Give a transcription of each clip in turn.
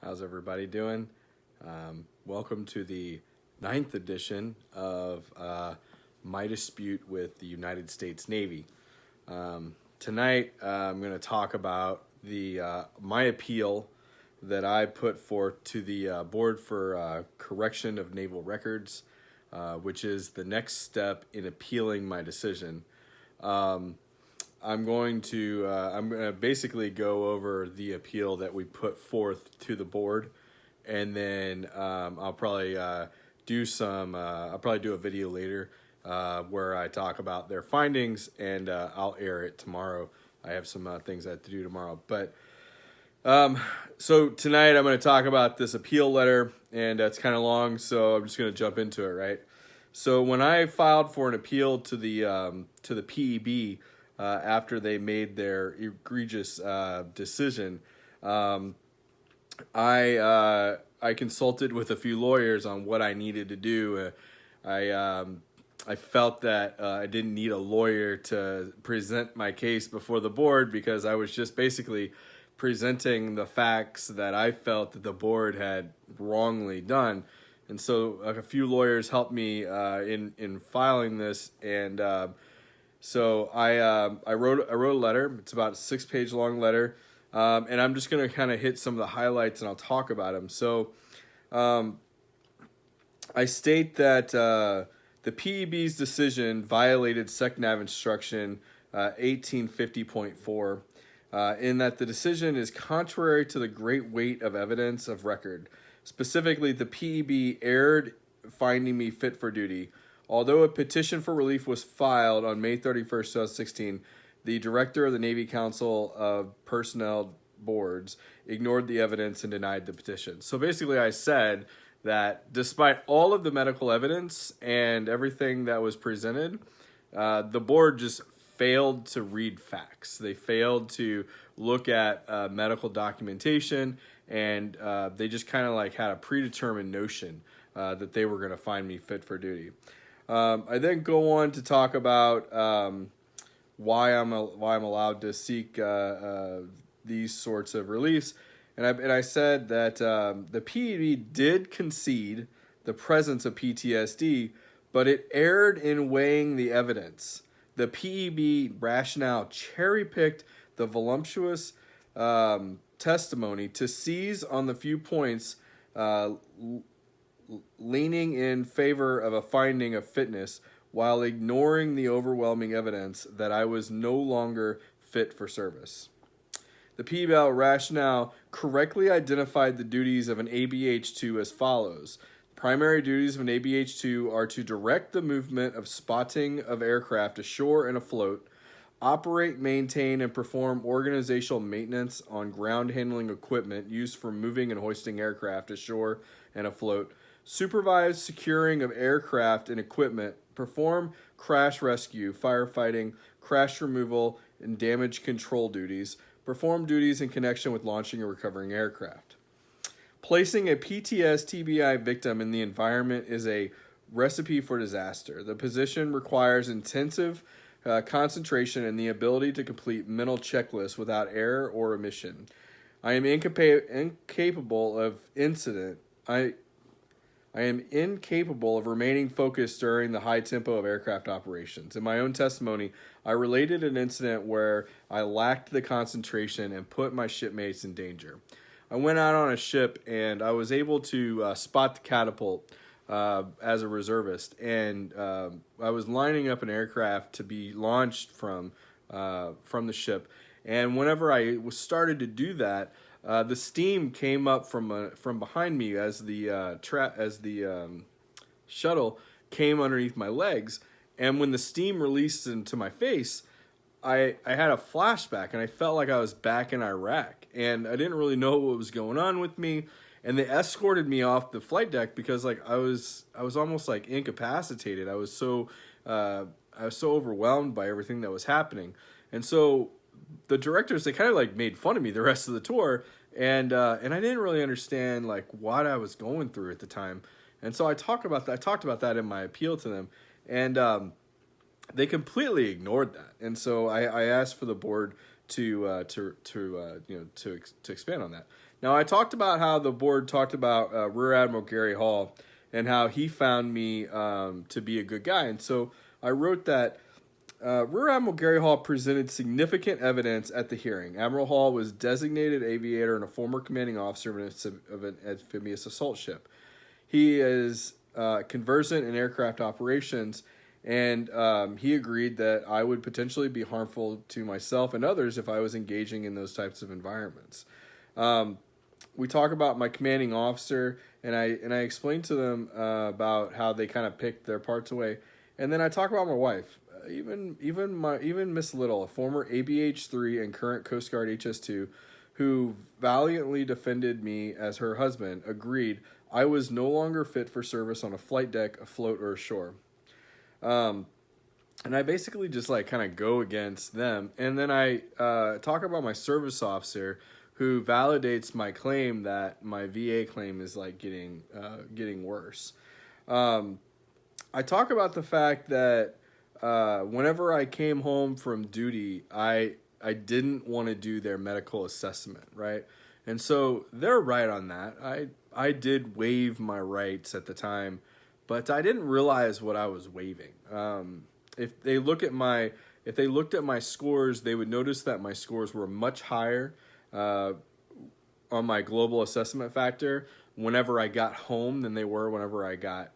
How's everybody doing? Welcome to the 9th edition of my dispute with the United States Navy. Tonight, I'm going to talk about my appeal that I put forth to the Board for Correction of Naval Records, which is the next step in appealing my decision. I'm going to basically go over the appeal that we put forth to the board, and then I'll probably do a video later where I talk about their findings, and I'll air it tomorrow. I have some things I have to do tomorrow, but so tonight I'm going to talk about this appeal letter, and it's kind of long, so I'm just going to jump into it, right? So when I filed for an appeal to the PEB. After they made their egregious decision, I consulted with a few lawyers on what I needed to do. I felt that I didn't need a lawyer to present my case before the board, because I was just basically presenting the facts that I felt that the board had wrongly done. And so a few lawyers helped me in filing this, and so I wrote a letter. It's about a 6-page long letter, and I'm just going to kind of hit some of the highlights, and I'll talk about them. So I state that the PEB's decision violated SecNav Instruction 1850.4 in that the decision is contrary to the great weight of evidence of record. Specifically, the PEB erred finding me fit for duty. Although a petition for relief was filed on May 31st, 2016, the director of the Navy Council of Personnel Boards ignored the evidence and denied the petition. So basically I said that despite all of the medical evidence and everything that was presented, the board just failed to read facts. They failed to look at medical documentation, and they just kind of like had a predetermined notion that they were going to find me fit for duty. I then go on to talk about why I'm allowed to seek these sorts of reliefs, and I said that the PEB did concede the presence of PTSD, but it erred in weighing the evidence. The PEB rationale cherry-picked the voluptuous testimony to seize on the few points leaning in favor of a finding of fitness, while ignoring the overwhelming evidence that I was no longer fit for service. The PEB rationale correctly identified the duties of an ABH-2 as follows. Primary duties of an ABH-2 are to direct the movement of spotting of aircraft ashore and afloat, operate, maintain, and perform organizational maintenance on ground handling equipment used for moving and hoisting aircraft ashore and afloat, supervise securing of aircraft and equipment, perform crash rescue, firefighting, crash removal, and damage control duties, perform duties in connection with launching and recovering aircraft. Placing a PTS-TBI victim in the environment is a recipe for disaster. The position requires intensive concentration and the ability to complete mental checklists without error or omission. I am incapable of incident. I am incapable of remaining focused during the high tempo of aircraft operations. In my own testimony, I related an incident where I lacked the concentration and put my shipmates in danger. I went out on a ship, and I was able to spot the catapult as a reservist, and I was lining up an aircraft to be launched from the ship. And whenever I started to do that, the steam came up from behind me as the shuttle came underneath my legs, and when the steam released into my face, I had a flashback, and I felt like I was back in Iraq, and I didn't really know what was going on with me, and they escorted me off the flight deck because like I was almost like incapacitated. I was so overwhelmed by everything that was happening, and so the directors, they kind of like made fun of me the rest of the tour, and I didn't really understand like what I was going through at the time, and so I talked about that in my appeal to them, and they completely ignored that. And so I asked for the board to expand on that. Now, I talked about how the board talked about Rear Admiral Gary Hall and how he found me to be a good guy, and so I wrote that Rear Admiral Gary Hall presented significant evidence at the hearing. Admiral Hall was designated aviator and a former commanding officer of an amphibious assault ship. He is conversant in aircraft operations, and he agreed that I would potentially be harmful to myself and others if I was engaging in those types of environments. We talk about my commanding officer, and I explained to them about how they kind of picked their parts away, and then I talk about my wife. Even Miss Little, a former ABH-3 and current Coast Guard HS-2, who valiantly defended me as her husband, agreed I was no longer fit for service on a flight deck, afloat, or ashore. And I basically just like kind of go against them, and then I talk about my service officer, who validates my claim that my VA claim is like getting worse. I talk about the fact that whenever I came home from duty, I didn't want to do their medical assessment, right? And so they're right on that. I did waive my rights at the time, but I didn't realize what I was waiving. If they looked at my scores, they would notice that my scores were much higher on my global assessment factor whenever I got home than they were whenever I got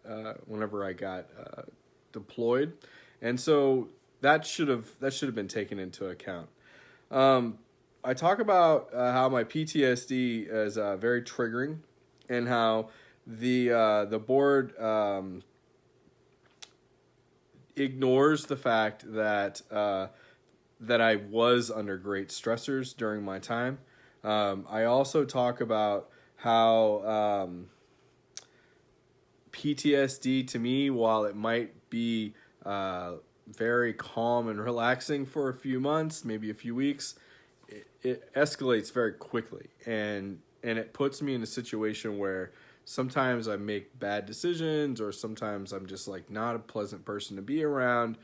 deployed. And so that should have been taken into account. I talk about how my PTSD is very triggering, and how the board ignores the fact that I was under great stressors during my time. I also talk about how PTSD to me, while it might be very calm and relaxing for a few months, maybe a few weeks, it escalates very quickly, and it puts me in a situation where sometimes I make bad decisions, or sometimes I'm just like not a pleasant person to be around,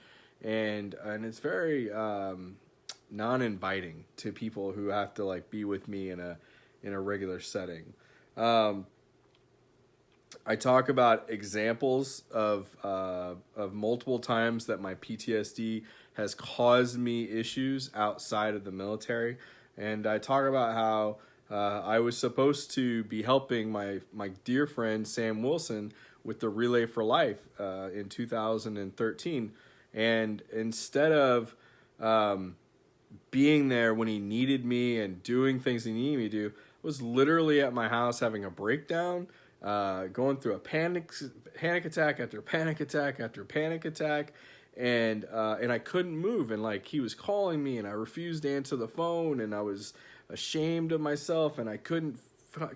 and it's very non-inviting to people who have to like be with me in a regular setting. I talk about examples of multiple times that my PTSD has caused me issues outside of the military, and I talk about how I was supposed to be helping my dear friend Sam Wilson with the Relay for Life in 2013, and instead of being there when he needed me and doing things he needed me to do, I was literally at my house having a breakdown, going through a panic attack after panic attack after panic attack, and I couldn't move, and like he was calling me, and I refused to answer the phone, and I was ashamed of myself, and I couldn't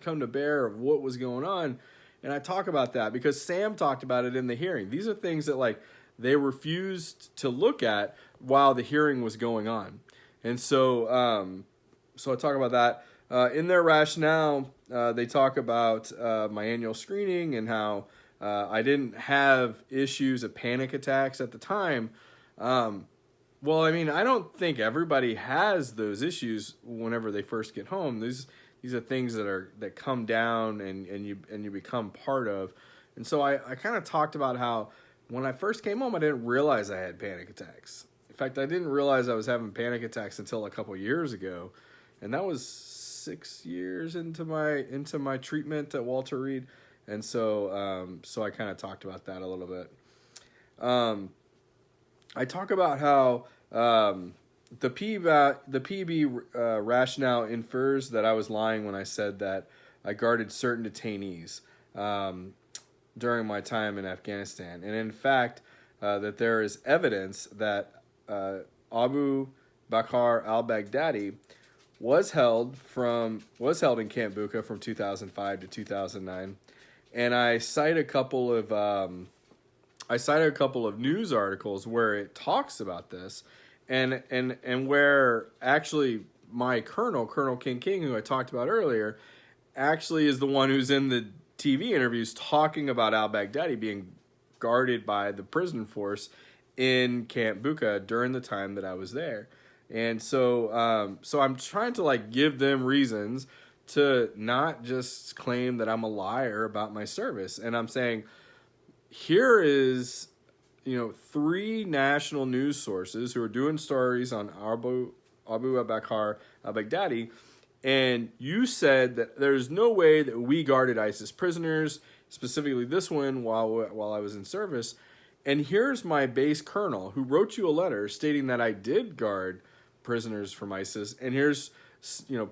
come to bear of what was going on. And I talk about that because Sam talked about it in the hearing. These are things that like they refused to look at while the hearing was going on, and so I talk about that. In their rationale, they talk about my annual screening and how I didn't have issues of panic attacks at the time. Well, I mean, I don't think everybody has those issues whenever they first get home. These are things that come down and you become part of. And so I kind of talked about how when I first came home, I didn't realize I had panic attacks. In fact, I didn't realize I was having panic attacks until a couple years ago, and that was 6 years into my treatment at Walter Reed. And so I kind of talked about that a little bit. I talk about how the PB rationale infers that I was lying when I said that I guarded certain detainees during my time in Afghanistan, and in fact that there is evidence that Abu Bakr al-Baghdadi was held in Camp Bucca from 2005 to 2009, and I cite a couple of news articles where it talks about this, and where actually my Colonel King, who I talked about earlier, actually is the one who's in the TV interviews talking about al-Baghdadi being guarded by the prison force in Camp Bucca during the time that I was there. And so I'm trying to like give them reasons to not just claim that I'm a liar about my service. And I'm saying, here is, three national news sources who are doing stories on Abu Bakr al-Baghdadi, and you said that there's no way that we guarded ISIS prisoners, specifically this one, while I was in service. And here's my base colonel who wrote you a letter stating that I did guard prisoners from ISIS, and here's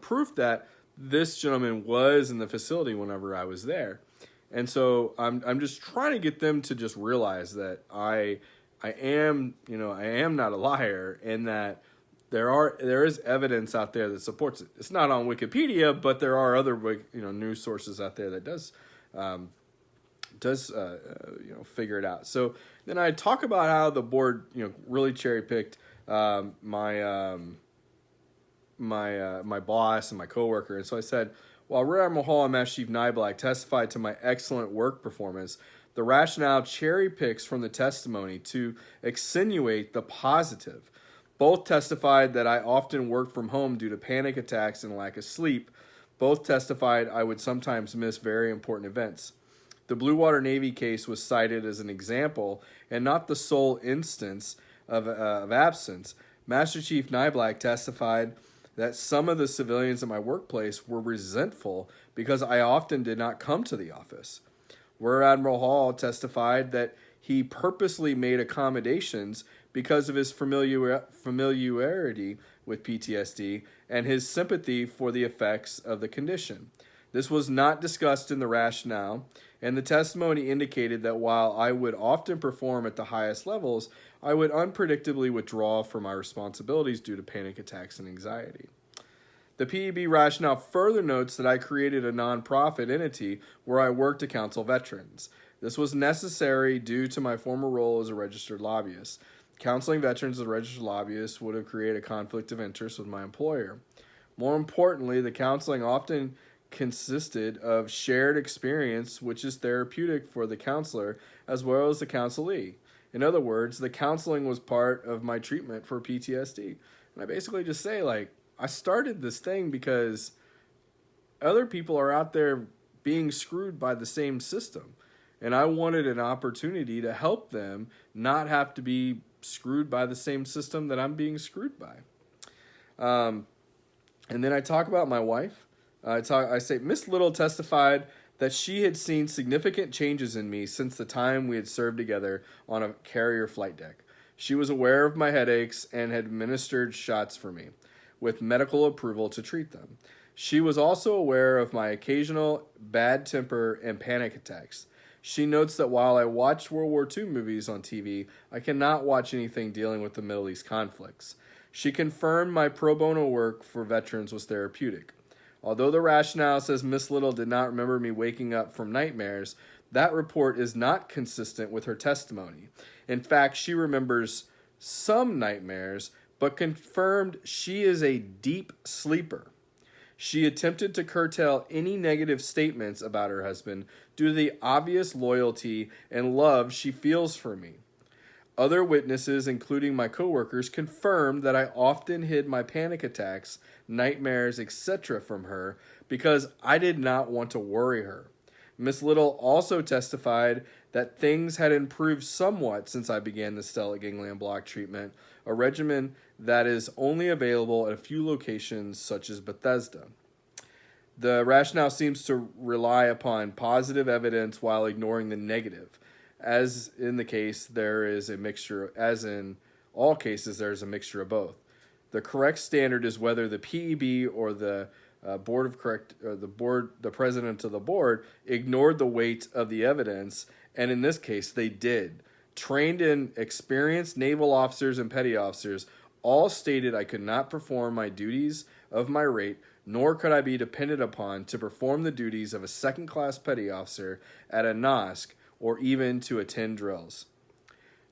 proof that this gentleman was in the facility whenever I was there. And so I'm just trying to get them to just realize that I am not a liar, and that there is evidence out there that supports it. It's not on Wikipedia, but there are other news sources out there that does figure it out. So then I talk about how the board really cherry picked my boss and my coworker, and so I said, while Rear Admiral Hall and Master Chief Nyblack testified to my excellent work performance, the rationale cherry picks from the testimony to extenuate the positive. Both testified that I often worked from home due to panic attacks and lack of sleep. Both testified I would sometimes miss very important events. The Blue Water Navy case was cited as an example and not the sole instance of absence. Master Chief Nyblack testified that some of the civilians at my workplace were resentful because I often did not come to the office. Rear Admiral Hall testified that he purposely made accommodations because of his familiarity with PTSD and his sympathy for the effects of the condition. This was not discussed in the rationale, and the testimony indicated that while I would often perform at the highest levels, I would unpredictably withdraw from my responsibilities due to panic attacks and anxiety. The PEB rationale further notes that I created a nonprofit entity where I worked to counsel veterans. This was necessary due to my former role as a registered lobbyist. Counseling veterans as a registered lobbyist would have created a conflict of interest with my employer. More importantly, the counseling often consisted of shared experience, which is therapeutic for the counselor as well as the counselee. In other words, the counseling was part of my treatment for PTSD. And I basically just say, I started this thing because other people are out there being screwed by the same system. And I wanted an opportunity to help them not have to be screwed by the same system that I'm being screwed by. And then I talk about my wife. I say Miss Little testified that she had seen significant changes in me since the time we had served together on a carrier flight deck. She was aware of my headaches and had administered shots for me, with medical approval to treat them. She was also aware of my occasional bad temper and panic attacks. She notes that while I watch World War II movies on TV, I cannot watch anything dealing with the Middle East conflicts. She confirmed my pro bono work for veterans was therapeutic. Although the rationale says Miss Little did not remember me waking up from nightmares, that report is not consistent with her testimony. In fact, she remembers some nightmares, but confirmed she is a deep sleeper. She attempted to curtail any negative statements about her husband due to the obvious loyalty and love she feels for me. Other witnesses, including my coworkers, confirmed that I often hid my panic attacks, nightmares, etc. from her because I did not want to worry her. Miss Little also testified that things had improved somewhat since I began the stellate ganglion block treatment, a regimen that is only available at a few locations such as Bethesda. The rationale seems to rely upon positive evidence while ignoring the negative. As in the case, there is a mixture, as in all cases, there is a mixture of both. The correct standard is whether the PEB or the the president of the board ignored the weight of the evidence, and in this case, they did. Trained and experienced naval officers and petty officers all stated I could not perform my duties of my rate, nor could I be depended upon to perform the duties of a second-class petty officer at a NOSC or even to attend drills.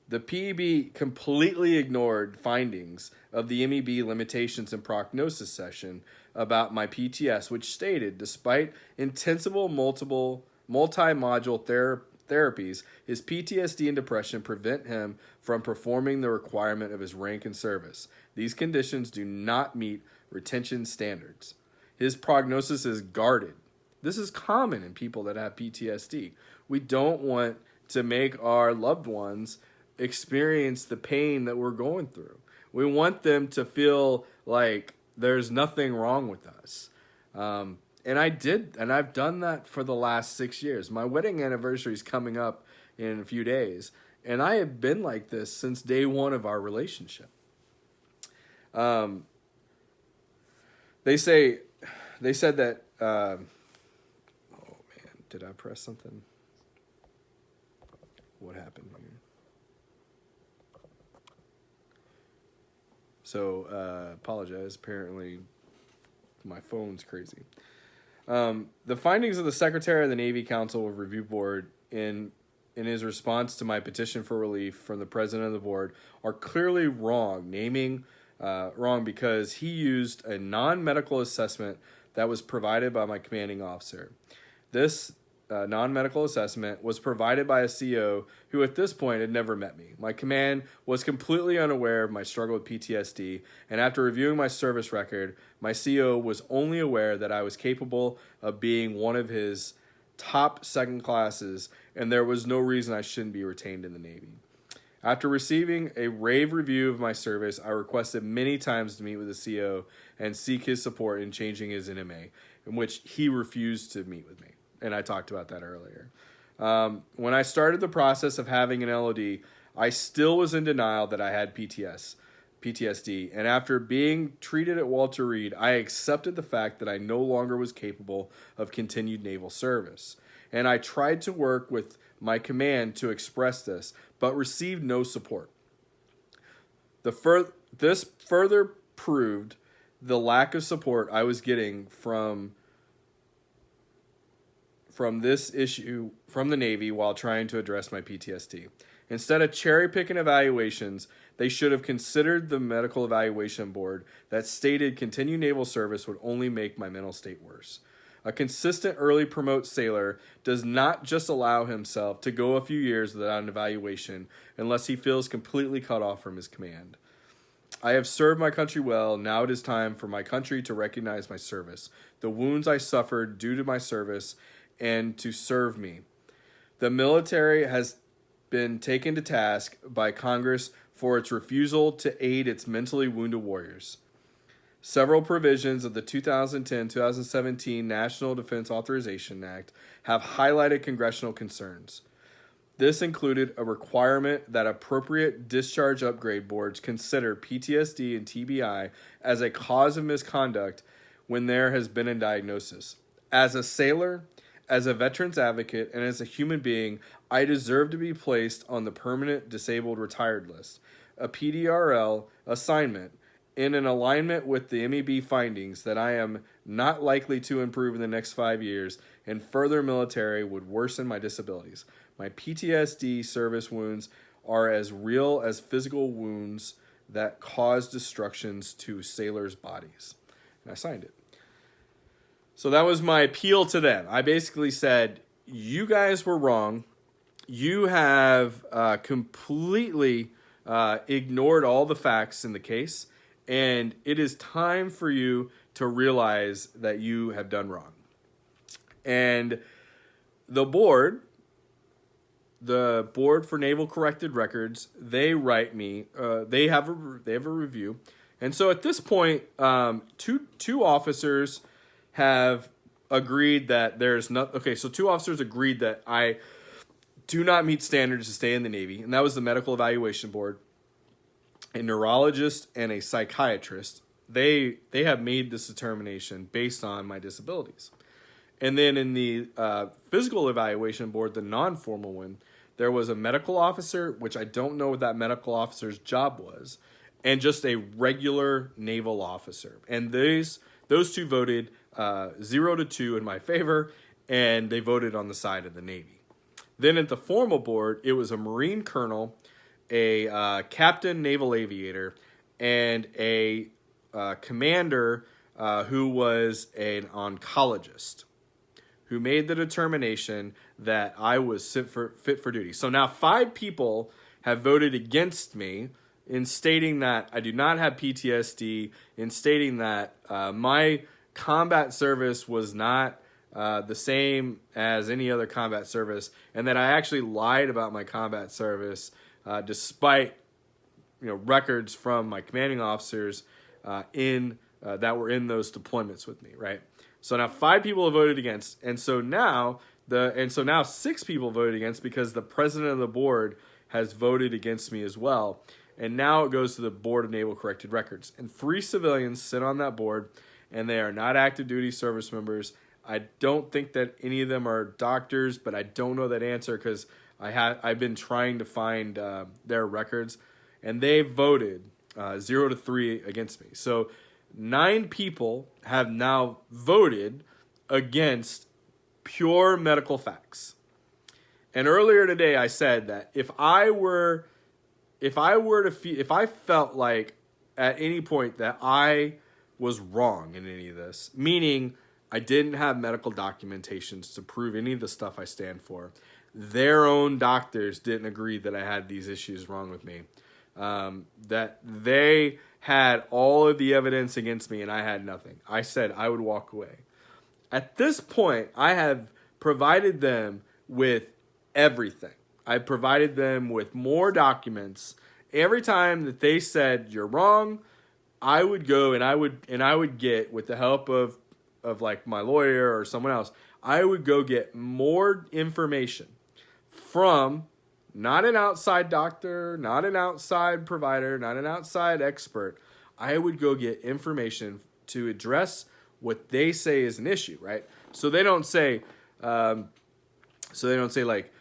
The PEB completely ignored findings of the MEB limitations and prognosis session about my PTS, which stated, despite intensive multi-module therapies, his PTSD and depression prevent him from performing the requirement of his rank and service. These conditions do not meet retention standards. His prognosis is guarded. This is common in people that have PTSD. We don't want to make our loved ones experience the pain that we're going through. We want them to feel like there's nothing wrong with us. And I've done that for the last 6 years. My wedding anniversary is coming up in a few days, and I have been like this since day one of our relationship. They said that, oh man, did I press something? What happened here? So, apologize. Apparently, my phone's crazy. The findings of the Secretary of the Navy Council Review Board in his response to my petition for relief from the President of the Board are clearly wrong, wrong because he used a non-medical assessment that was provided by my commanding officer. This non-medical assessment was provided by a CO who at this point had never met me. My command was completely unaware of my struggle with PTSD, and after reviewing my service record, my CO was only aware that I was capable of being one of his top second classes, and there was no reason I shouldn't be retained in the Navy. After receiving a rave review of my service, I requested many times to meet with the CO and seek his support in changing his NMA, in which he refused to meet with me. And I talked about that earlier. When I started the process of having an LOD, I still was in denial that I had PTSD. And after being treated at Walter Reed, I accepted the fact that I no longer was capable of continued naval service. And I tried to work with my command to express this, but received no support. This further proved the lack of support I was getting from this issue from the Navy while trying to address my PTSD. Instead of cherry-picking evaluations, they should have considered the medical evaluation board that stated continued naval service would only make my mental state worse. A consistent early promote sailor does not just allow himself to go a few years without an evaluation unless he feels completely cut off from his command. I have served my country well. Now it is time for my country to recognize my service, the wounds I suffered due to my service, and to serve me. The military has been taken to task by Congress for its refusal to aid its mentally wounded warriors. Several provisions of the 2010-2017 National Defense Authorization Act have highlighted congressional concerns. This included a requirement that appropriate discharge upgrade boards consider PTSD and TBI as a cause of misconduct when there has been a diagnosis. As a sailor, as a veterans advocate, and as a human being, I deserve to be placed on the permanent disabled retired list, a PDRL assignment, in an alignment with the MEB findings that I am not likely to improve in the next 5 years, and further military would worsen my disabilities. My PTSD service wounds are as real as physical wounds that cause destructions to sailors' bodies. And I signed it. So that was my appeal to them. I basically said, you guys were wrong. You have completely ignored all the facts in the case, and it is time for you to realize that you have done wrong. And the board for Naval Corrected Records, they write me. They have a review, and so at this point, two officers have agreed that there's not... Okay, so two officers agreed that I do not meet standards to stay in the Navy, and that was the Medical Evaluation Board, a neurologist, and a psychiatrist. They have made this determination based on my disabilities. And then in the Physical Evaluation Board, the non-formal one, there was a medical officer, which I don't know what that medical officer's job was, and just a regular naval officer. And those two voted 0-2 in my favor, and they voted on the side of the Navy. Then at the formal board, it was a Marine colonel, a captain naval aviator, and a commander who was an oncologist who made the determination that I was fit for duty. So now 5 people have voted against me in stating that I do not have PTSD, in stating that my combat service was not the same as any other combat service, and that I actually lied about my combat service despite records from my commanding officers that were in those deployments with me, right? So now 5 people have voted against, and so now 6 people voted against because the president of the board has voted against me as well. And now it goes to the Board of Naval Corrected Records. And 3 civilians sit on that board, and they are not active duty service members. I don't think that any of them are doctors, but I don't know that answer because I've been trying to find their records, and they voted 0-3 against me. So 9 people have now voted against pure medical facts. And earlier today I said that if I felt like at any point that I was wrong in any of this, meaning I didn't have medical documentations to prove any of the stuff I stand for, their own doctors didn't agree that I had these issues wrong with me, that they had all of the evidence against me and I had nothing, I said I would walk away. At this point, I have provided them with everything. I provided them with more documents. Every time that they said you're wrong, I would go and I would get, with the help of like my lawyer or someone else, I would go get more information from not an outside doctor, not an outside provider, not an outside expert. I would go get information to address what they say is an issue, right? So they don't say like,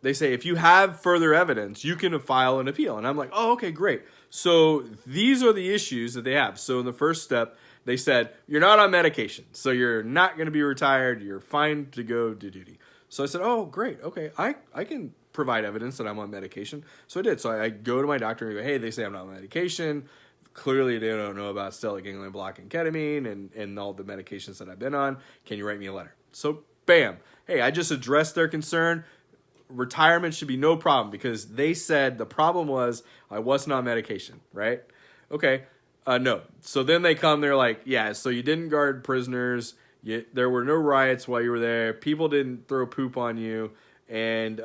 they say, if you have further evidence, you can file an appeal. And I'm like, oh, okay, great. So these are the issues that they have. So in the first step, they said, you're not on medication, so you're not going to be retired. You're fine to go to duty. So I said, oh, great. Okay, I can provide evidence that I'm on medication. So I did. So I go to my doctor and go, hey, they say I'm not on medication. Clearly, they don't know about stellate ganglion block and ketamine and all the medications that I've been on. Can you write me a letter? So bam. Hey, I just addressed their concern. Retirement should be no problem because they said the problem was I wasn't on medication, right? Okay, no. So then they come, they're like, yeah, so you didn't guard prisoners. There were no riots while you were there. People didn't throw poop on you. And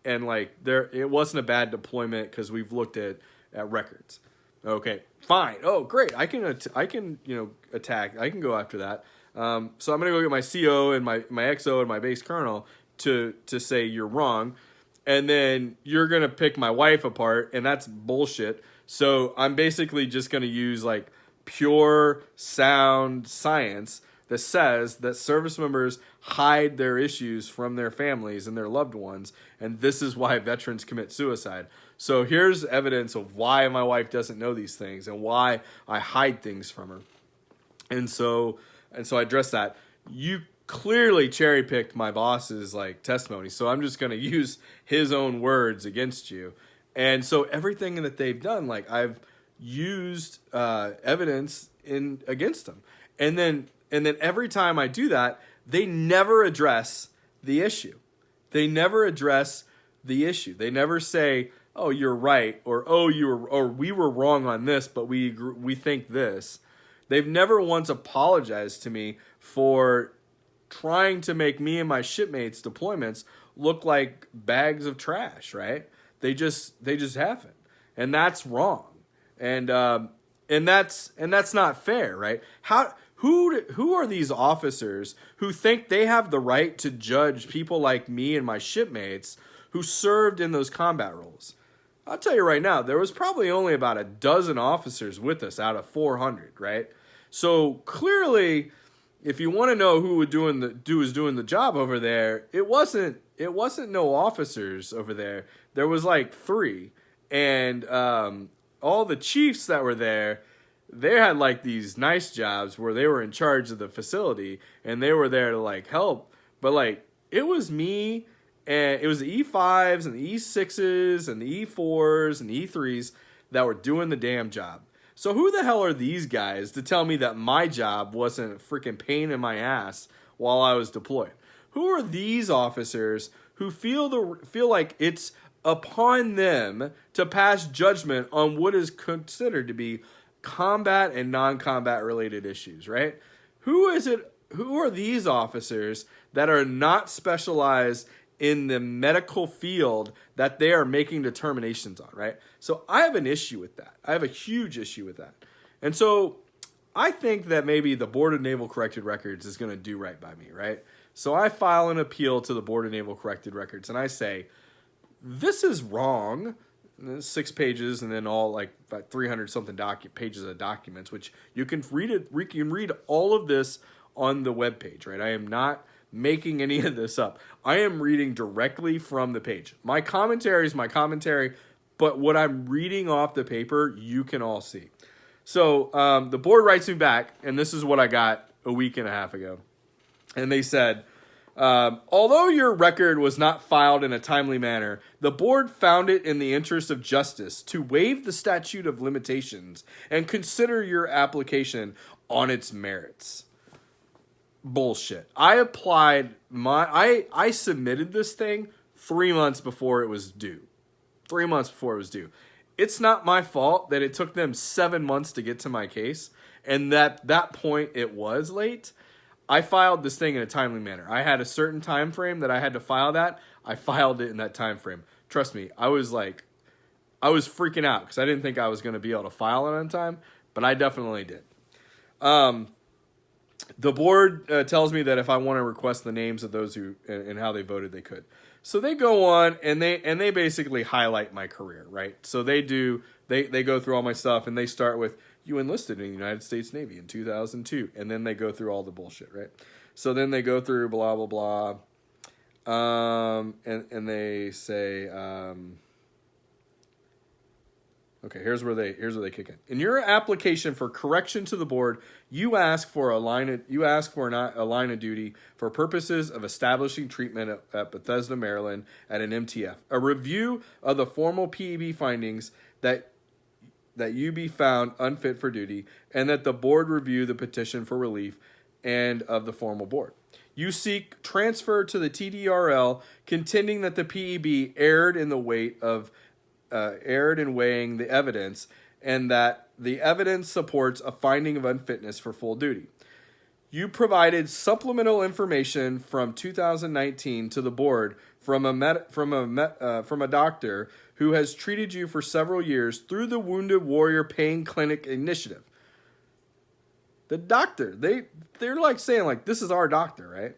like it wasn't a bad deployment because we've looked at records. Okay, fine. Oh, great. I can attack. I can go after that. So I'm gonna go get my CO and my XO and my base colonel to say you're wrong, and then you're gonna pick my wife apart, and that's bullshit. So I'm basically just gonna use like pure sound science that says that service members hide their issues from their families and their loved ones, and this is why veterans commit suicide. So here's evidence of why my wife doesn't know these things and why I hide things from her. And so I addressed that. You clearly cherry-picked my boss's like testimony, so I'm just going to use his own words against you. And so everything that they've done, like I've used evidence against them. And then every time I do that, they never address the issue. They never address the issue. They never say, "Oh, you're right," or we were wrong on this, but we think this. They've never once apologized to me for trying to make me and my shipmates' deployments look like bags of trash, right? They just haven't, and that's wrong, and that's not fair, right? Who are these officers who think they have the right to judge people like me and my shipmates who served in those combat roles? I'll tell you right now, there was probably only about a dozen officers with us out of 400, right? So clearly, if you want to know who was doing the job over there, it wasn't no officers over there. There was like 3, and all the chiefs that were there, they had like these nice jobs where they were in charge of the facility and they were there to like help. But like it was me, and it was the E5s and the E6s and the E4s and the E3s that were doing the damn job. So who the hell are these guys to tell me that my job wasn't a freaking pain in my ass while I was deployed. Who are these officers who feel like it's upon them to pass judgment on what is considered to be combat and non-combat related issues, right? Who are these officers that are not specialized in the medical field that they are making determinations on, right? So I have an issue with that. I have a huge issue with that. And so I think that maybe the Board of Naval Corrected Records is going to do right by me, right? So I file an appeal to the Board of Naval Corrected Records, and I say, this is wrong. 6 pages and then all like 300 something pages of documents, which you can read it. You can read all of this on the webpage, right? I am not making any of this up. I am reading directly from the page. My commentary is my commentary, but what I'm reading off the paper, you can all see. So the board writes me back, and this is what I got a week and a half ago. And they said, although your record was not filed in a timely manner, the board found it in the interest of justice to waive the statute of limitations and consider your application on its merits. Bullshit. I submitted this thing 3 months before it was due. 3 months before it was due. It's not my fault that it took them 7 months to get to my case, and that point it was late. I filed this thing in a timely manner. I had a certain time frame that I had to file that. I filed it in that time frame. Trust me, I was freaking out because I didn't think I was going to be able to file it on time, but I definitely did. The board tells me that if I want to request the names of those who and how they voted, they could. So they go on and they basically highlight my career, right? So they go through all my stuff and they start with, you enlisted in the United States Navy in 2002, and then they go through all the bullshit, right? So then they go through blah blah blah, and they say, okay, here's where they kick in. In your application for correction to the board, you ask for a line of duty for purposes of establishing treatment at Bethesda, Maryland, at an MTF. A review of the formal PEB findings that you be found unfit for duty, and that the board review the petition for relief and of the formal board. You seek transfer to the TDRL, contending that the PEB erred in weighing the evidence, and that the evidence supports a finding of unfitness for full duty. You provided supplemental information from 2019 to the board from a doctor who has treated you for several years through the Wounded Warrior Pain Clinic Initiative. The doctor, they're like saying like, this is our doctor, right?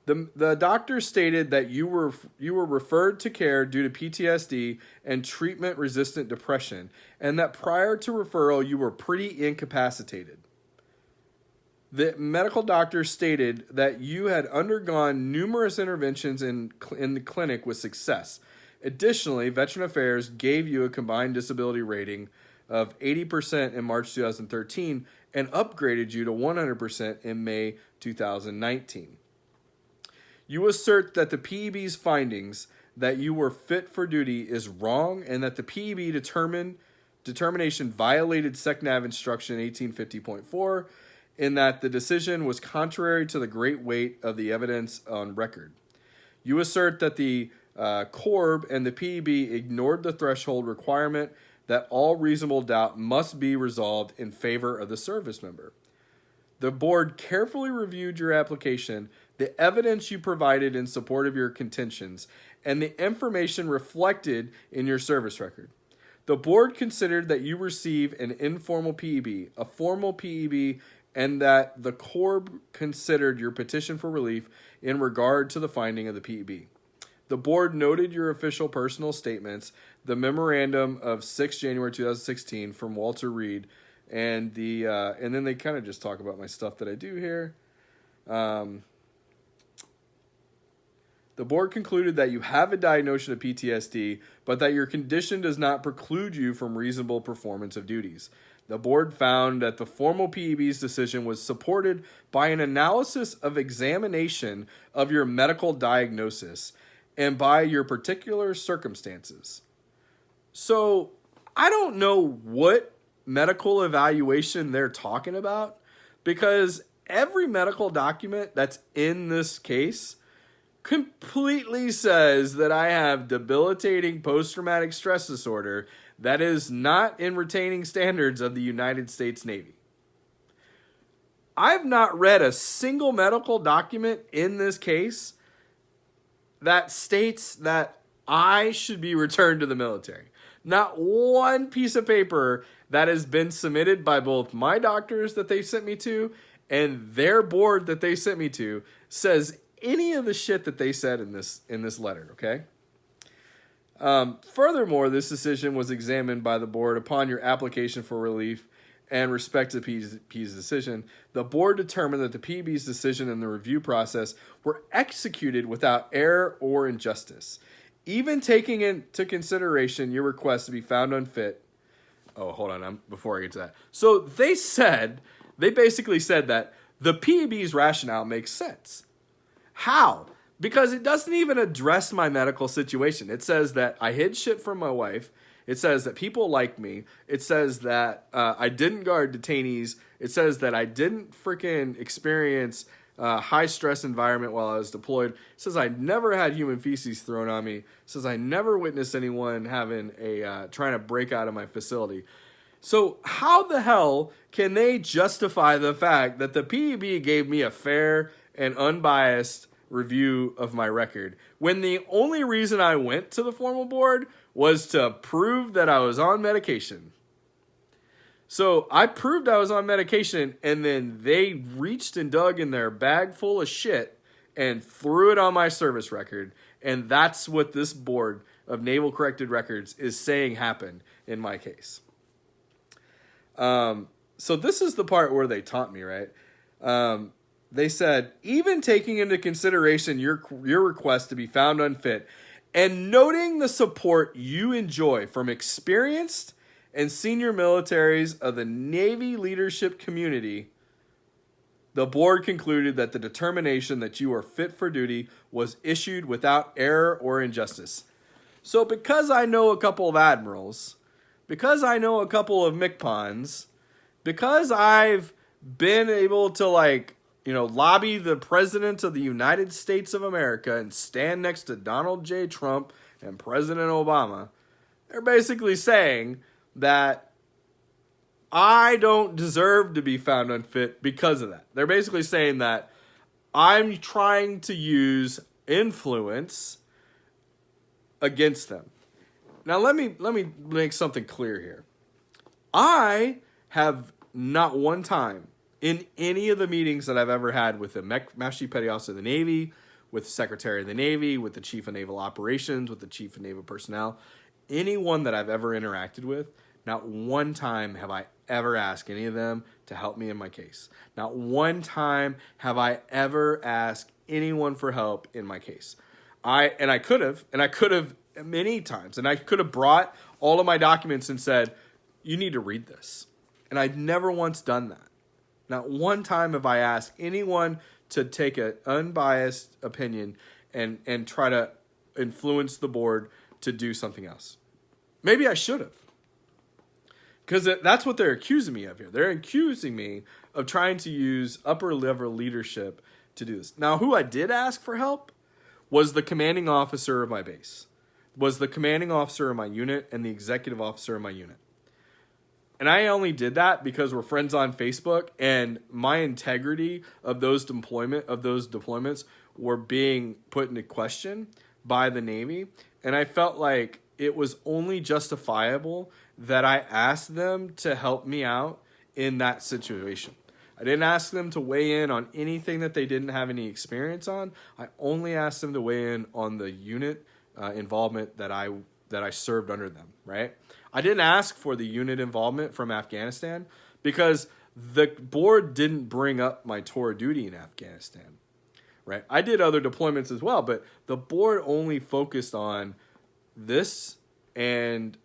The doctor stated that you were referred to care due to PTSD and treatment-resistant depression, and that prior to referral, you were pretty incapacitated. The medical doctor stated that you had undergone numerous interventions in the clinic with success. Additionally, Veteran Affairs gave you a combined disability rating of 80% in March 2013 and upgraded you to 100% in May 2019. You assert that the PEB's findings that you were fit for duty is wrong, and that the PEB determination violated SECNAV instruction 1850.4, in that the decision was contrary to the great weight of the evidence on record. You assert that the Corb and the PEB ignored the threshold requirement that all reasonable doubt must be resolved in favor of the service member. The board carefully reviewed your application, the evidence you provided in support of your contentions, and the information reflected in your service record. The board considered that you receive an informal PEB, a formal PEB, and that the Corb considered your petition for relief in regard to the finding of the PEB. The board noted your official personal statements, the memorandum of 6 January 2016 from Walter Reed, and then they kind of just talk about my stuff that I do here. The board concluded that you have a diagnosis of PTSD, but that your condition does not preclude you from reasonable performance of duties. The board found that the formal PEB's decision was supported by an analysis of examination of your medical diagnosis and by your particular circumstances. So I don't know what medical evaluation they're talking about, because every medical document that's in this case completely says that I have debilitating post-traumatic stress disorder that is not in retaining standards of the United States Navy. I've not read a single medical document in this case that states that I should be returned to the military. Not one piece of paper that has been submitted by both my doctors that they sent me to and their board that they sent me to says any of the shit that they said in this letter, okay? Furthermore, this decision was examined by the board upon your application for relief and respect to the PE's decision. The board determined that the PB's decision and the review process were executed without error or injustice. Even taking into consideration your request to be found unfit. Oh, hold on, before I get to that. So they basically said that the PB's rationale makes sense. How? Because it doesn't even address my medical situation. It says that I hid shit from my wife. It says that people like me. It says that I didn't guard detainees. It says that I didn't freaking experience high stress environment while I was deployed. It says I never had human feces thrown on me. It says I never witnessed anyone having trying to break out of my facility. So how the hell can they justify the fact that the PEB gave me a fair and unbiased review of my record when the only reason I went to the formal board was to prove that I was on medication? So I proved I was on medication, and then they reached and dug in their bag full of shit and threw it on my service record. And that's what this board of Naval Corrected Records is saying happened in my case. So this is the part where they taunt me, right? They said, even taking into consideration your request to be found unfit and noting the support you enjoy from experienced and senior militaries of the Navy leadership community, the board concluded that the determination that you are fit for duty was issued without error or injustice. So because I know a couple of admirals, because I know a couple of MCPONs, because I've been able to lobby the president of the United States of America and stand next to Donald J. Trump and President Obama, they're basically saying that I don't deserve to be found unfit because of that. They're basically saying that I'm trying to use influence against them. Now let me make something clear here. I have not one time in any of the meetings that I've ever had with the Master Chief Petty Officer of the Navy, with the Secretary of the Navy, with the Chief of Naval Operations, with the Chief of Naval Personnel, anyone that I've ever interacted with, not one time have I ever asked any of them to help me in my case. Not one time have I ever asked anyone for help in my case. I could have many times, and I could have brought all of my documents and said, you need to read this. And I'd never once done that. Not one time have I asked anyone to take an unbiased opinion and try to influence the board to do something else. Maybe I should have. Because that's what they're accusing me of here. They're accusing me of trying to use upper level leadership to do this. Now, who I did ask for help was the commanding officer of my base, was the commanding officer of my unit, and the executive officer of my unit. And I only did that because we're friends on Facebook, and my integrity of those deployments were being put into question by the Navy. And I felt like it was only justifiable that I asked them to help me out in that situation. I didn't ask them to weigh in on anything that they didn't have any experience on. I only asked them to weigh in on the unit involvement that I served under them, right? I didn't ask for the unit involvement from Afghanistan because the board didn't bring up my tour of duty in Afghanistan, right? I did other deployments as well, but the board only focused on this and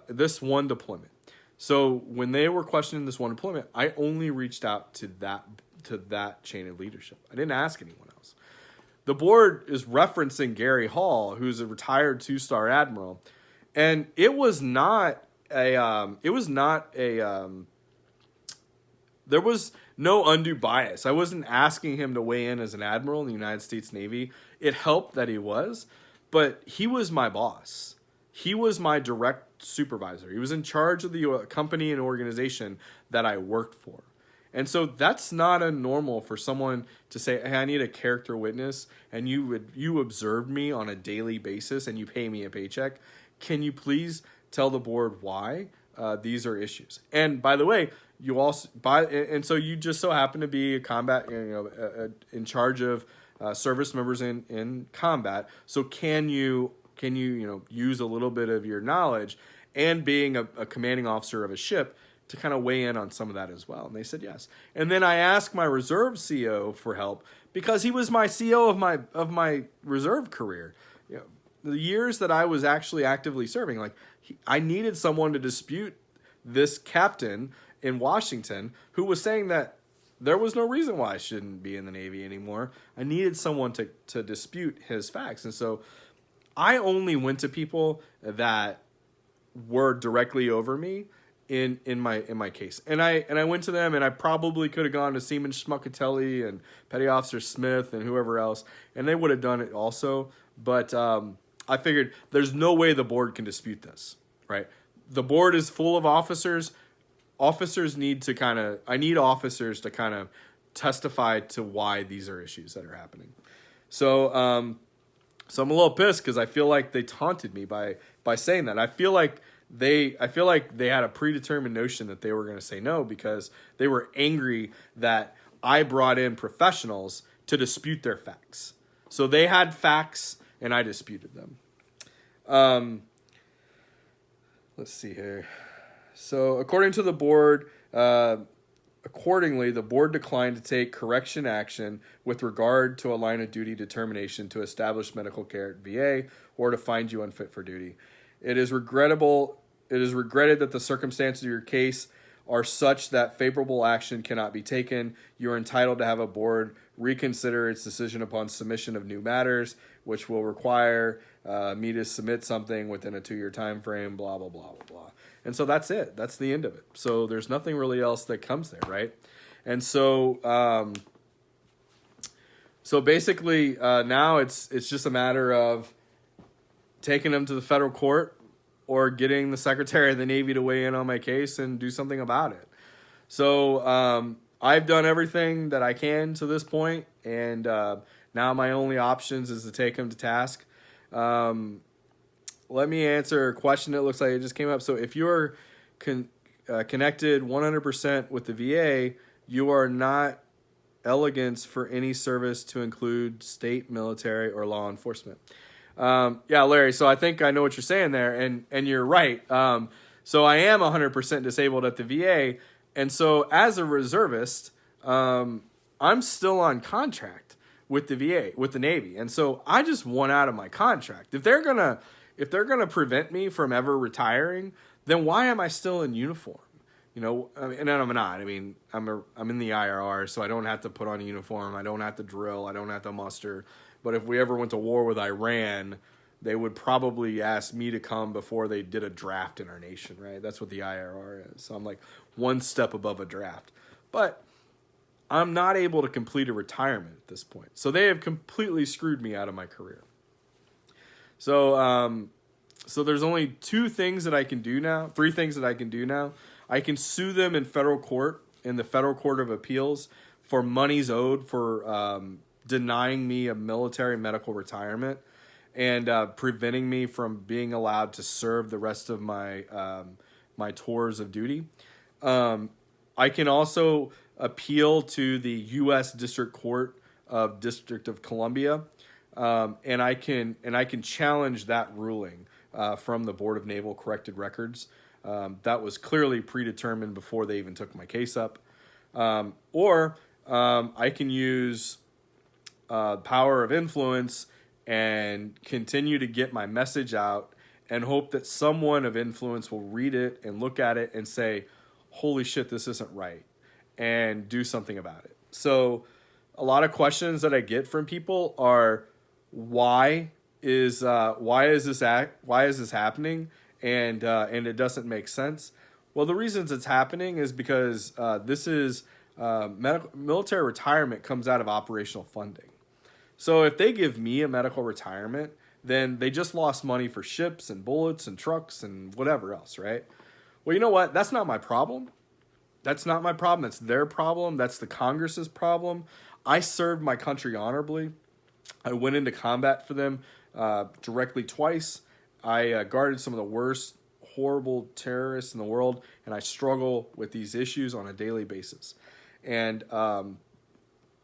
this one deployment. So when they were questioning this one deployment, I only reached out to that chain of leadership. I didn't ask anyone else. The board is referencing Gary Hall, who's a retired 2-star admiral, and it was not a there was no undue bias. I wasn't asking him to weigh in as an admiral in the United States Navy. It helped that he was, but he was my boss. He was my direct supervisor. He was in charge of the company and organization that I worked for. And so that's not a normal for someone to say, hey, I need a character witness, and you observed me on a daily basis and you pay me a paycheck. Can you please tell the board why these are issues? And by the way, you also so you just so happen to be a combat, in charge of service members in combat. So can you use a little bit of your knowledge and being a commanding officer of a ship to kind of weigh in on some of that as well? And they said yes. And then I asked my reserve CO for help because he was my CO of my reserve career. The years that I was actually actively serving, I needed someone to dispute this captain in Washington who was saying that there was no reason why I shouldn't be in the Navy anymore. I needed someone to dispute his facts. And so I only went to people that were directly over me in my case. And I went to them, and I probably could have gone to Seaman Schmuckatelli and Petty Officer Smith and whoever else, and they would have done it also. But I figured there's no way the board can dispute this, right? The board is full of officers. Officers need to I need officers to kind of testify to why these are issues that are happening. So I'm a little pissed because I feel like they taunted me by saying that. I feel like they had a predetermined notion that they were going to say no because they were angry that I brought in professionals to dispute their facts. So they had facts and I disputed them. Let's see here. So according to the board, accordingly, the board declined to take correction action with regard to a line of duty determination to establish medical care at VA or to find you unfit for duty. It is regretted that the circumstances of your case are such that favorable action cannot be taken. You are entitled to have a board reconsider its decision upon submission of new matters, which will require me to submit something within a 2-year time frame, blah, blah, blah, blah, blah. And so that's it. That's the end of it. So there's nothing really else that comes there, right? And so basically now it's just a matter of taking them to the federal court or getting the Secretary of the Navy to weigh in on my case and do something about it. So I've done everything that I can to this point, and now my only options is to take them to task. Let me answer a question that looks like it just came up. So if you're connected 100% with the VA, you are not eligible for any service to include state, military, or law enforcement. Yeah, Larry, so I think I know what you're saying there, and you're right. So I am 100% disabled at the VA, and so as a reservist, I'm still on contract with the VA, with the Navy, and so I just want out of my contract. If they're gonna prevent me from ever retiring, then why am I still in uniform? And I'm not. I mean, I'm in the IRR, so I don't have to put on a uniform. I don't have to drill. I don't have to muster. But if we ever went to war with Iran, they would probably ask me to come before they did a draft in our nation, right? That's what the IRR is. So I'm like one step above a draft. But I'm not able to complete a retirement at this point. So they have completely screwed me out of my career. So there's only 2 things that I can do now, 3 things that I can do now. I can sue them in federal court, in the Federal Court of Appeals, for monies owed for denying me a military medical retirement and preventing me from being allowed to serve the rest of my my tours of duty. I can also appeal to the U.S. District Court of District of Columbia, and I can challenge that ruling from the Board of Naval Corrected Records. That was clearly predetermined before they even took my case up. Or I can use power of influence and continue to get my message out and hope that someone of influence will read it and look at it and say, holy shit, this isn't right, and do something about it. So a lot of questions that I get from people are, why is this happening? And it doesn't make sense. Well, the reasons it's happening is because this is military retirement comes out of operational funding. So if they give me a medical retirement, then they just lost money for ships and bullets and trucks and whatever else, right? Well, you know what? That's not my problem. That's not my problem. That's their problem. That's the Congress's problem. I served my country honorably. I went into combat for them directly twice. I guarded some of the worst, horrible terrorists in the world, and I struggle with these issues on a daily basis. And I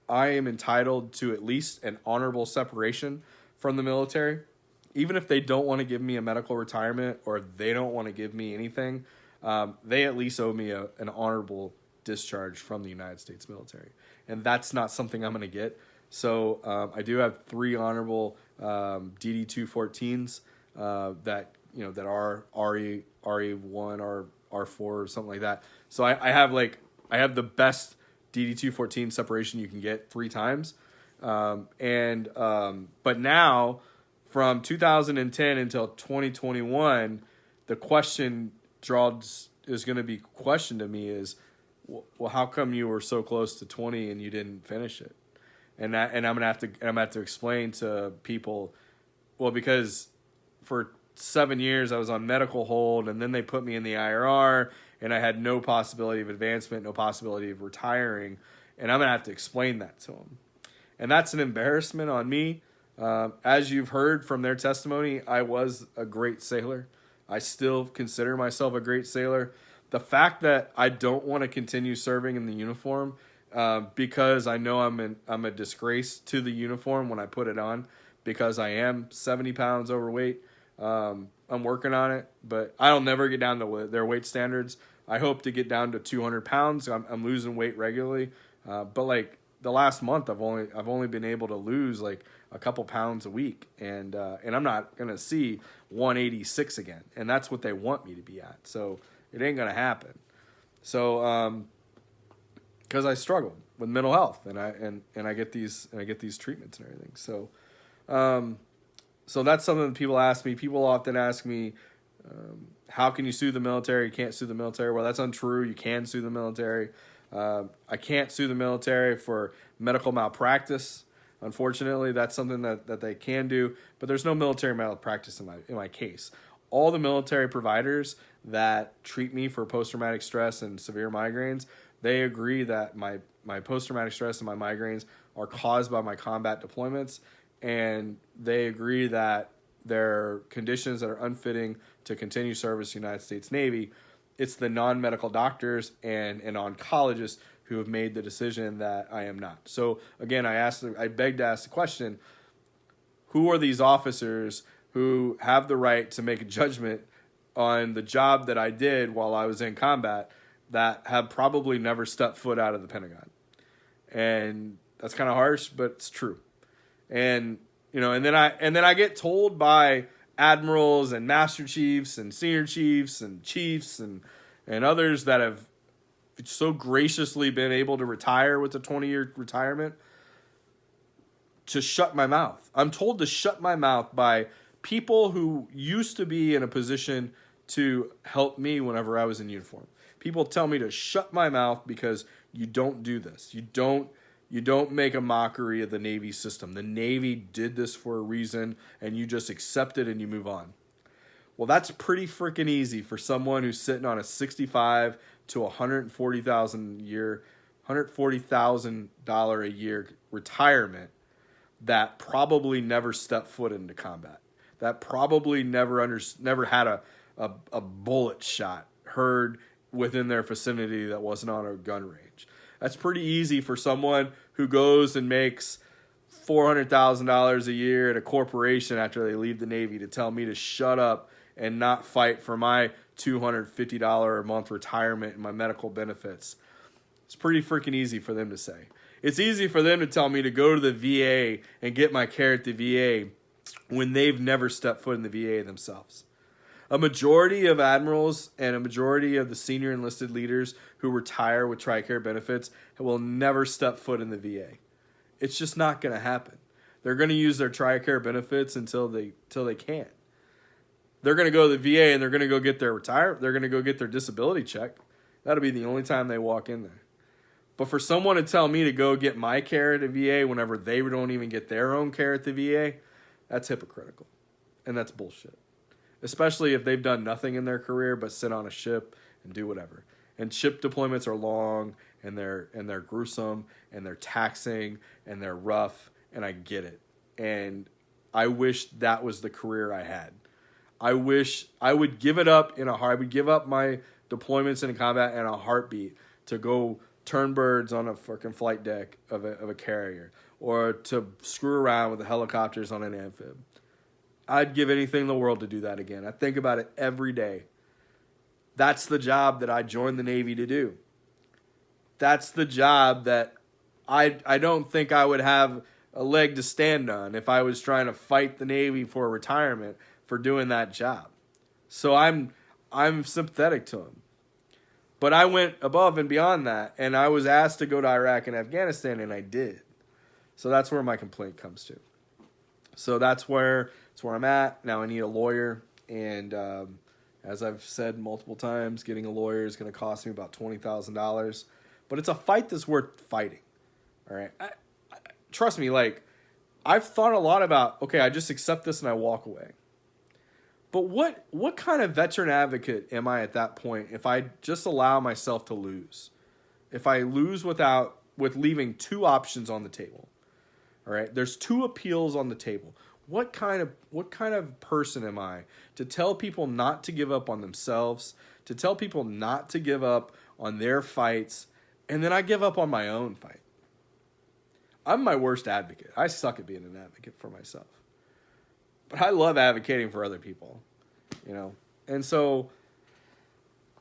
am entitled to at least an honorable separation from the military. Even if they don't want to give me a medical retirement or they don't want to give me anything, they at least owe me an honorable discharge from the United States military. And that's not something I'm going to get. So I do have 3 honorable DD-214s that are RE1 or R4 or something like that. So I have the best DD-214 separation you can get 3 times. But now from 2010 until 2021, the question is going to be questioned to me is, well, how come you were so close to 20 and you didn't finish it? And I'm gonna have to explain to people, well, because for 7 years I was on medical hold, and then they put me in the IRR, and I had no possibility of advancement, no possibility of retiring, and I'm gonna have to explain that to them, and that's an embarrassment on me. As you've heard from their testimony, I was a great sailor. I still consider myself a great sailor. The fact that I don't want to continue serving in the uniform because I know I'm a disgrace to the uniform when I put it on, because I am 70 pounds overweight. I'm working on it, but I'll never get down to their weight standards. I hope to get down to 200 pounds. I'm losing weight regularly, but like the last month, I've only been able to lose like a couple pounds a week, and I'm not gonna see 186 again, and that's what they want me to be at. So it ain't gonna happen. So because I struggle with mental health, and I get these treatments and everything. So so that's something that people ask me. People often ask me, how can you sue the military? You can't sue the military. Well, that's untrue. You can sue the military. I can't sue the military for medical malpractice. Unfortunately, that's something that they can do, but there's no military malpractice in my case. All the military providers that treat me for post-traumatic stress and severe migraines, they agree that my post-traumatic stress and my migraines are caused by my combat deployments, and they agree that they're conditions that are unfitting to continue service in the United States Navy. It's the non-medical doctors and oncologists who have made the decision that I am not. So again, I beg to ask the question, who are these officers who have the right to make a judgment on the job that I did while I was in combat that have probably never stepped foot out of the Pentagon? And that's kind of harsh, but it's true. And and then I get told by admirals and master chiefs and senior chiefs and chiefs and others that have so graciously been able to retire with a 20-year retirement to shut my mouth. I'm told to shut my mouth by people who used to be in a position to help me whenever I was in uniform. People tell me to shut my mouth because you don't do this. You don't make a mockery of the Navy system. The Navy did this for a reason, and you just accept it and you move on. Well, that's pretty freaking easy for someone who's sitting on a $65,000 to $140,000 a year retirement that probably never stepped foot into combat, that probably never had a bullet shot heard within their vicinity that wasn't on a gun range. That's pretty easy for someone who goes and makes $400,000 a year at a corporation after they leave the Navy to tell me to shut up and not fight for my $250 a month retirement and my medical benefits. It's pretty freaking easy for them to say. It's easy for them to tell me to go to the VA and get my care at the VA when they've never stepped foot in the VA themselves. A majority of admirals and a majority of the senior enlisted leaders who retire with TRICARE benefits will never step foot in the VA. It's just not going to happen. They're going to use their TRICARE benefits until they can't. They're going to go to the VA and they're going to go get their disability check. That'll be the only time they walk in there. But for someone to tell me to go get my care at the VA whenever they don't even get their own care at the VA, that's hypocritical. And that's bullshit. Especially if they've done nothing in their career but sit on a ship and do whatever. And ship deployments are long, and they're gruesome, and they're taxing, and they're rough, and I get it. And I wish that was the career I had. I wish I would give it up in a heart. I would give up my deployments in combat in a heartbeat to go turn birds on a fucking flight deck of a carrier, or to screw around with the helicopters on an amphib. I'd give anything in the world to do that again. I think about it every day. That's the job that I joined the Navy to do. That's the job that I don't think I would have a leg to stand on if I was trying to fight the Navy for retirement for doing that job. So I'm sympathetic to him. But I went above and beyond that, and I was asked to go to Iraq and Afghanistan, and I did. So that's where my complaint comes to. So that's where I'm at. Now I need a lawyer, and as I've said multiple times, getting a lawyer is going to cost me about $20,000. But it's a fight that's worth fighting. All right? Trust me, like, I've thought a lot about, okay, I just accept this and I walk away. But what kind of veteran advocate am I at that point if I just allow myself to lose? If I lose with leaving two options on the table. All right? There's two appeals on the table. What kind of person am I to tell people not to give up on themselves, to tell people not to give up on their fights, and then I give up on my own fight? I'm my worst advocate. I suck at being an advocate for myself. But I love advocating for other people, you know. And so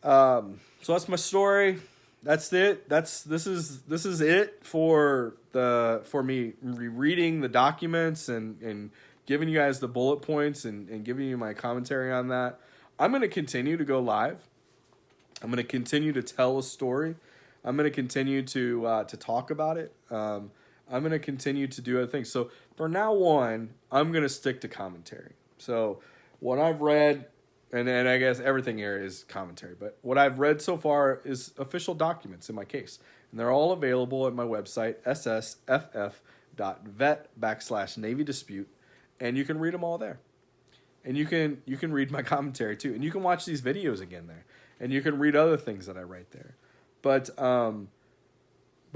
that's my story. That's it. This is it for me reading the documents and giving you guys the bullet points and giving you my commentary on that. I'm going to continue to go live. I'm going to continue to tell a story. I'm going to continue to talk about it. I'm going to continue to do other things. So from now on, I'm going to stick to commentary. So what I've read, and I guess everything here is commentary, but what I've read so far is official documents in my case. And they're all available at my website, ssff.vet/Navy dispute. And you can read them all there. And you can read my commentary too. And you can watch these videos again there. And you can read other things that I write there. But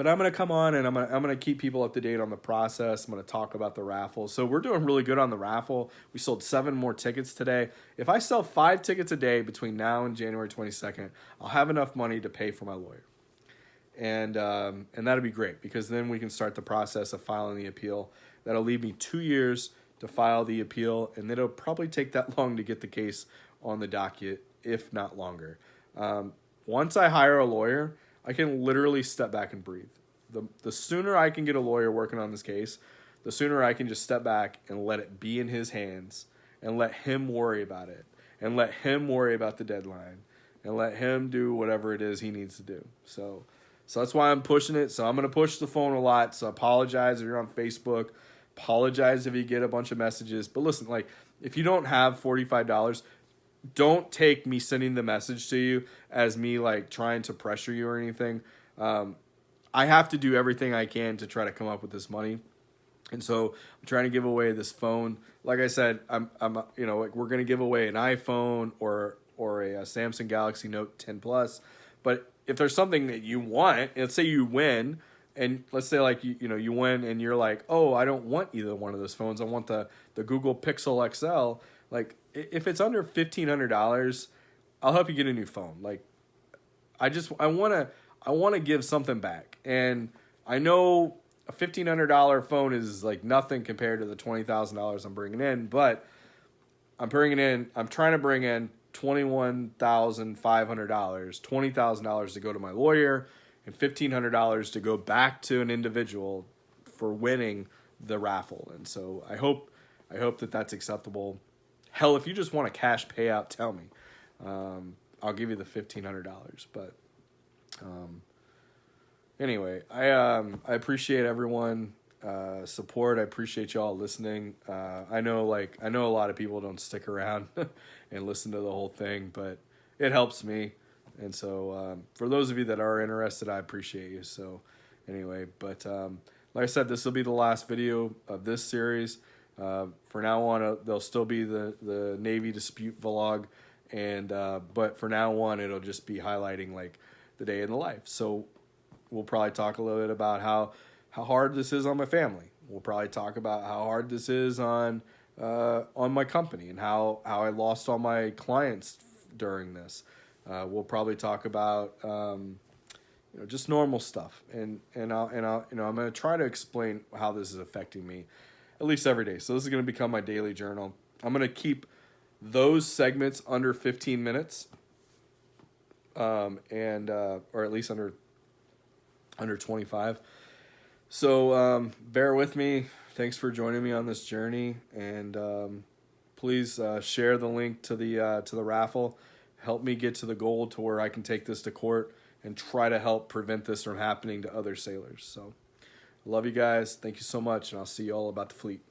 I'm going to come on and I'm going to keep people up to date on the process. I'm going to talk about the raffle. So we're doing really good on the raffle. We sold 7 more tickets today. If I sell 5 tickets a day between now and January 22nd, I'll have enough money to pay for my lawyer. And that'll be great because then we can start the process of filing the appeal. That'll leave me 2 years to file the appeal, and it'll probably take that long to get the case on the docket, if not longer. Once I hire a lawyer, I can literally step back and breathe. The sooner I can get a lawyer working on this case, the sooner I can just step back and let it be in his hands and let him worry about it and let him worry about the deadline and let him do whatever it is he needs to do. So that's why I'm pushing it. So I'm going to push the phone a lot. So apologize if you're on Facebook. Apologize if you get a bunch of messages. But listen, like, if you don't have $45, don't take me sending the message to you as me like trying to pressure you or anything. I have to do everything I can to try to come up with this money. And so I'm trying to give away this phone. Like I said, I'm like we're going to give away an iPhone or a Samsung Galaxy Note 10 Plus. But if there's something that you want, let's say you win, and let's say like you win and you're like, "Oh, I don't want either one of those phones. I want the Google Pixel XL." Like, if it's under $1,500, I'll help you get a new phone. Like, I want to give something back. And I know a $1,500 phone is like nothing compared to the $20,000 I'm bringing in, but I'm trying to bring in $21,500, $20,000 to go to my lawyer, and $1,500 to go back to an individual for winning the raffle. And so I hope that that's acceptable. Hell, if you just want a cash payout, tell me. I'll give you the $1,500. But anyway, I appreciate everyone support. I appreciate y'all listening. I know a lot of people don't stick around and listen to the whole thing, but it helps me. And so for those of you that are interested, I appreciate you. So anyway, but like I said, this will be the last video of this series. For now on, there'll still be the Navy dispute vlog, and but for now on, it'll just be highlighting like the day in the life. So we'll probably talk a little bit about how hard this is on my family. We'll probably talk about how hard this is on my company, and how I lost all my clients during this. We'll probably talk about just normal stuff, and I'll I'm going to try to explain how this is affecting me at least every day. So this is going to become my daily journal. I'm going to keep those segments under 15 minutes, or at least under 25. So bear with me. Thanks for joining me on this journey, and please share the link to the raffle. Help me get to the goal to where I can take this to court and try to help prevent this from happening to other sailors. So, love you guys. Thank you so much, and I'll see you all about the fleet.